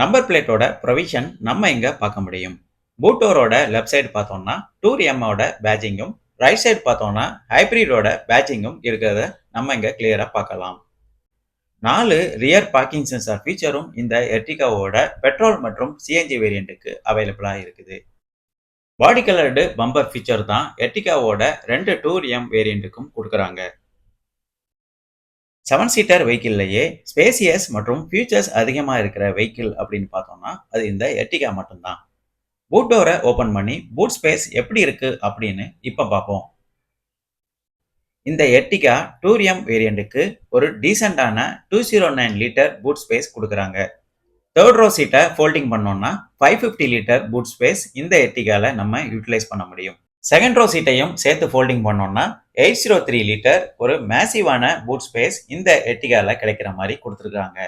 Number பிளேட்டோட provision நம்ம இங்க பார்க்க முடியும். பூட் டோரோட லெஃப்ட் சைடு பார்த்தோம்னா, டூர் எம்மோட பேட்ஜிங்கும், ரைட் சைடு பார்த்தோம்னா, ஹைப்ரிடோட பேட்ஜிங்கும் இருக்கிறத நம்ம இங்க கிளியரா பார்க்கலாம். 4 ரியர் பார்க்கிங் சென்சார் ஃபீச்சரும் இந்த எர்டிகாவோட பெட்ரோல் மற்றும் சிஎன்ஜி வேரியண்ட்டுக்கு அவைலபிளா இருக்குது. பாடி கலர்டு பம்பர் ஃபீச்சர் தான் எர்டிகாவோட 2 டூர் எம் வேரியண்ட்டுக்கும் கொடுக்குறாங்க. 7 சீட்டர் வெஹிக்கிள்லயே ஸ்பேசியஸ் மற்றும் ஃபியூச்சர்ஸ் அதிகமா இருக்கிற வெஹிக்கிள் அப்படின்னு பார்த்தோம்னா, அது இந்த எர்டிகா மட்டும்தான். பூட் டோரை ஓபன் பண்ணி பூட் ஸ்பேஸ் எப்படி இருக்கு அப்படின்னு இப்ப பார்ப்போம். இந்த எர்டிகா டூர் எம் வேரியண்ட்டுக்கு ஒரு டீசென்டான 209 லிட்டர் பூட் ஸ்பேஸ் கொடுக்குறாங்க. தேர்ட் ரோ சீட்டை ஃபோல்டிங் பண்ணோம்னா 550 லிட்டர் பூட் ஸ்பேஸ் இந்த எர்டிகால நம்ம யூட்டிலைஸ் பண்ண முடியும். செகண்ட் ரோ சீட்டையும் சேர்த்து ஃபோல்டிங் பண்ணோம்னா 803 லிட்டர் ஒரு மேசிவான பூட் ஸ்பேஸ் இந்த எர்டிகால கிடைக்கிற மாதிரி கொடுத்துருக்காங்க.